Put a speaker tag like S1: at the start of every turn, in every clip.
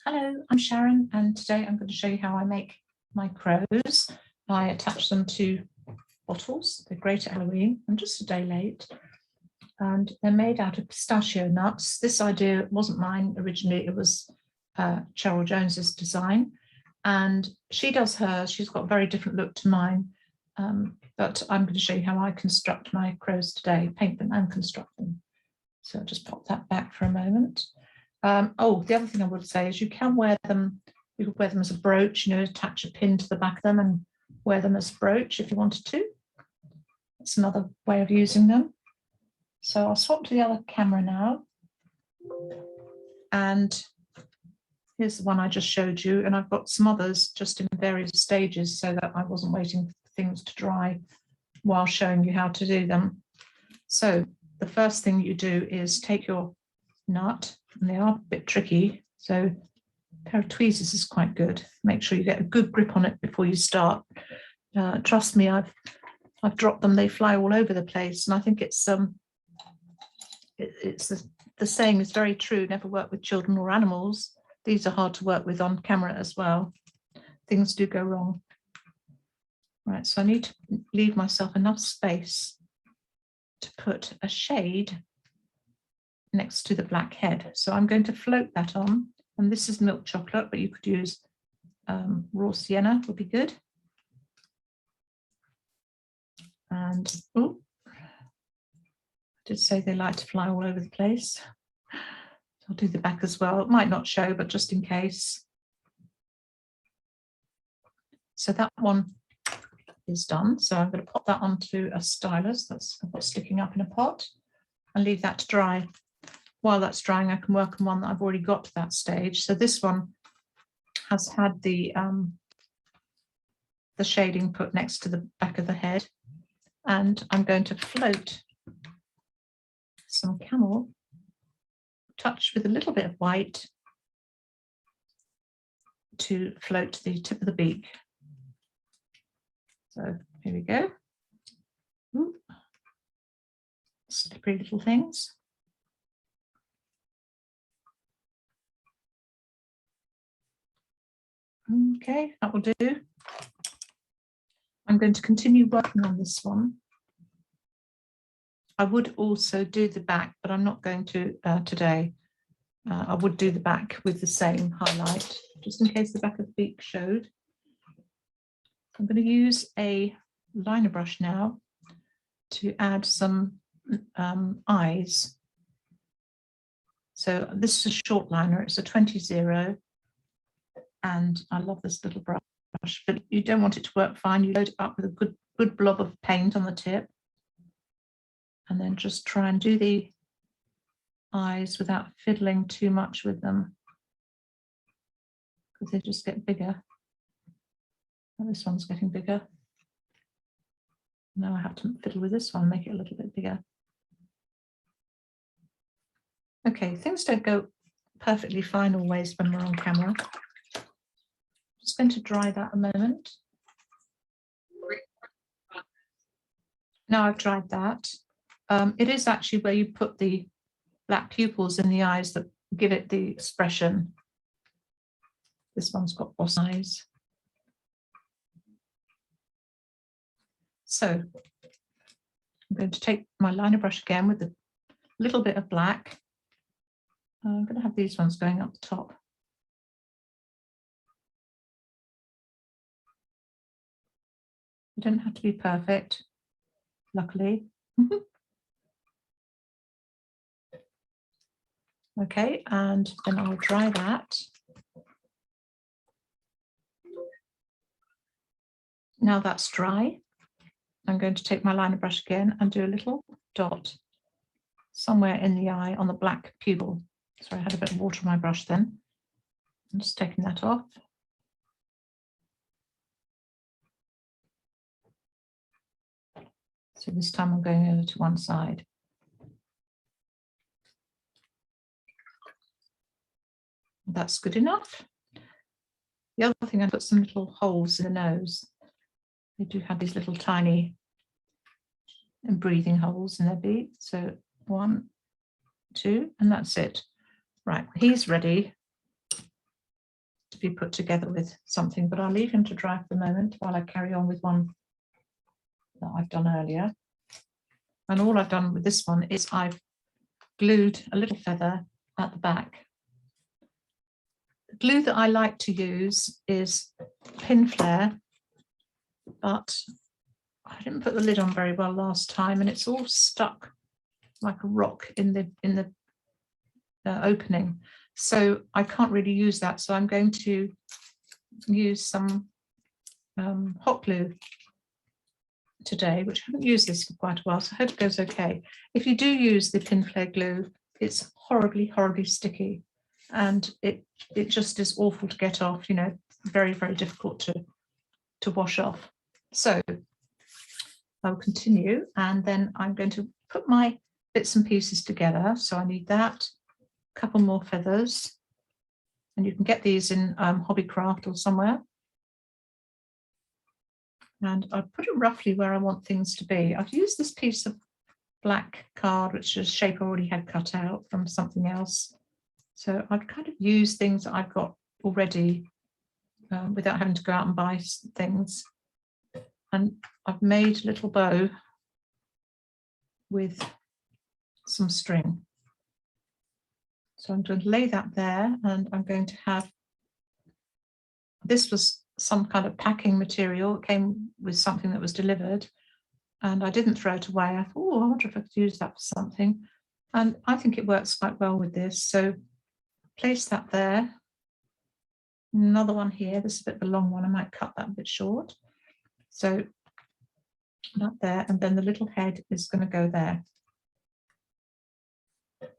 S1: Hello, I'm Sharon, and today I'm going to show you how I make my crows. I attach them to bottles. They're great at Halloween. I'm just a day late. And they're made out of pistachio nuts. This idea wasn't mine originally. It was Cheryl Jones's design. And she does hers. She's got a very different look to mine. But I'm going to show you how I construct my crows today, paint them and construct them. So I'll just pop that back for a moment. Oh, the other thing I would say is you can wear them. You could wear them as a brooch, you know, attach a pin to the back of them and wear them as a brooch if you wanted to. That's another way of using them. So I'll swap to the other camera now. And here's the one I just showed you. And I've got some others just in various stages so that I wasn't waiting for things to dry while showing you how to do them. So the first thing you do is take your nut, and they are a bit tricky. So a pair of tweezers is quite good. Make sure you get a good grip on it before you start. Trust me, I've dropped them. They fly all over the place, and I think it's the saying is very true. Never work with children or animals. These are hard to work with on camera as well. Things do go wrong. Right, so I need to leave myself enough space to put a shade next to the black head. So I'm going to float that on, and this is milk chocolate, but you could use raw sienna would be good. And oh, I did say they like to fly all over the place. So I'll do the back as well. It might not show, but just in case. So that one is done. So I'm going to pop that onto a stylus that's what's sticking up in a pot and leave that to dry. While that's drying, I can work on one that I've already got to that stage. So this one has had the shading put next to the back of the head, and I'm going to float some camel, touched with a little bit of white to float the tip of the beak. So here we go. Ooh. Slippery little things. Okay, that will do. I'm going to continue working on this one. I would also do the back, but I'm not going to today. I would do the back with the same highlight, just in case the back of the beak showed. I'm going to use a liner brush now to add some eyes. So this is a short liner, it's a 20-0. And I love this little brush, but you don't want it to work fine. You load it up with a good blob of paint on the tip, and then just try and do the eyes without fiddling too much with them, because they just get bigger. Oh, this one's getting bigger. Now I have to fiddle with this one, make it a little bit bigger. Okay, things don't go perfectly fine always when we're on camera. Just going to dry that a moment. Now I've dried that. It is actually where you put the black pupils in the eyes that give it the expression. This one's got boss eyes. So I'm going to take my liner brush again with a little bit of black. I'm going to have these ones going up the top. You don't have to be perfect, luckily. Okay, and then I'll dry that. Now that's dry, I'm going to take my liner brush again and do a little dot somewhere in the eye on the black pupil. Sorry, I had a bit of water on my brush then. I'm just taking that off. So this time I'm going over to one side. That's good enough. The other thing, I put some little holes in the nose. They do have these little tiny breathing holes in their beak. So 1, 2, and that's it. Right, he's ready to be put together with something, but I'll leave him to dry for the moment while I carry on with one that I've done earlier. And all I've done with this one is I've glued a little feather at the back. The glue that I like to use is pin flare, but I didn't put the lid on very well last time, and it's all stuck like a rock in the opening. So I can't really use that. So I'm going to use some hot glue today, which I haven't used this for quite a while, so I hope it goes okay. If you do use the pin flare glue, it's horribly, horribly sticky, and it just is awful to get off, you know, very, very difficult to wash off. So I'll continue, and then I'm going to put my bits and pieces together. So I need that, a couple more feathers, and you can get these in Hobbycraft or somewhere. And I put it roughly where I want things to be. I've used this piece of black card, which is a shape I already had cut out from something else. So I've kind of used things that I've got already without having to go out and buy things. And I've made a little bow with some string. So I'm going to lay that there, and I'm going to have, this was some kind of packing material. It came with something that was delivered, and I didn't throw it away. I thought, oh, I wonder if I could use that for something. And I think it works quite well with this. So place that there. Another one here. This is a bit of a long one. I might cut that a bit short. So that there, and then the little head is going to go there.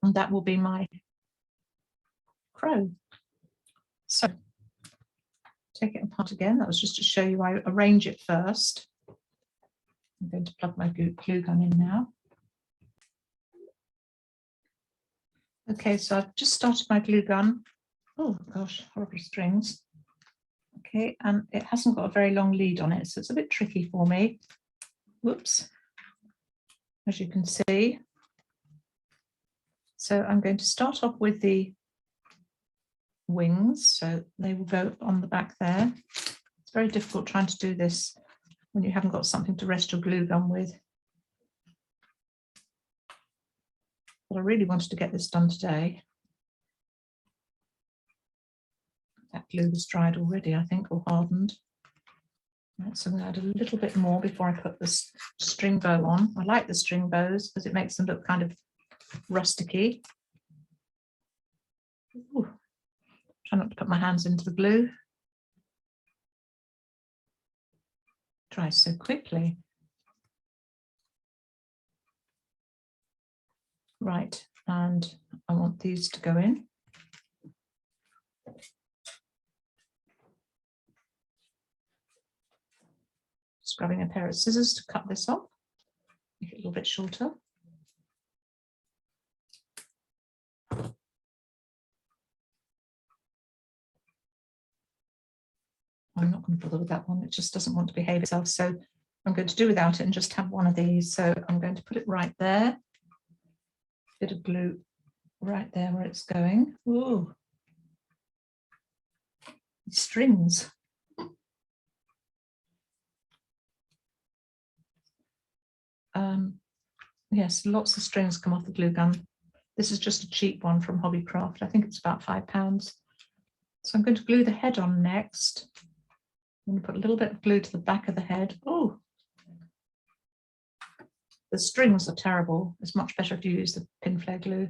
S1: And that will be my crow. So take it apart again. That was just to show you I arrange it first. I'm going to plug my glue gun in now. Okay, so I've just started my glue gun. Oh gosh, horrible strings. Okay, and it hasn't got a very long lead on it, so it's a bit tricky for me. Whoops, as you can see. So I'm going to start off with the wings, so they will go on the back there. It's very difficult trying to do this when you haven't got something to rest your glue gun with. But I really wanted to get this done today. That glue was dried already, I think, or hardened. Right, so I'm going to add a little bit more before I put this string bow on. I like the string bows because it makes them look kind of rusticy. Ooh. Try not to put my hands into the glue. Dries so quickly. Right, and I want these to go in. Just grabbing a pair of scissors to cut this off, make it a little bit shorter. I'm not going to bother with that one, it just doesn't want to behave itself, so I'm going to do without it and just have one of these. So I'm going to put it right there, bit of glue right there where it's going. Ooh, strings. Yes, lots of strings come off the glue gun. This is just a cheap one from Hobbycraft. I think it's about £5. So I'm going to glue the head on next. I'm going to put a little bit of glue to the back of the head. Oh, the strings are terrible. It's much better if you use the pin flare glue.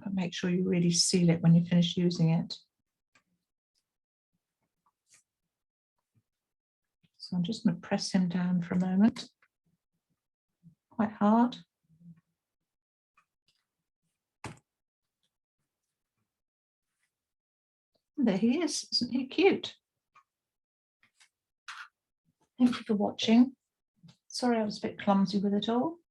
S1: But make sure you really seal it when you finish using it. So I'm just going to press him down for a moment. Quite hard. And there he is. Isn't he cute? Thank you for watching. Sorry I was a bit clumsy with it all.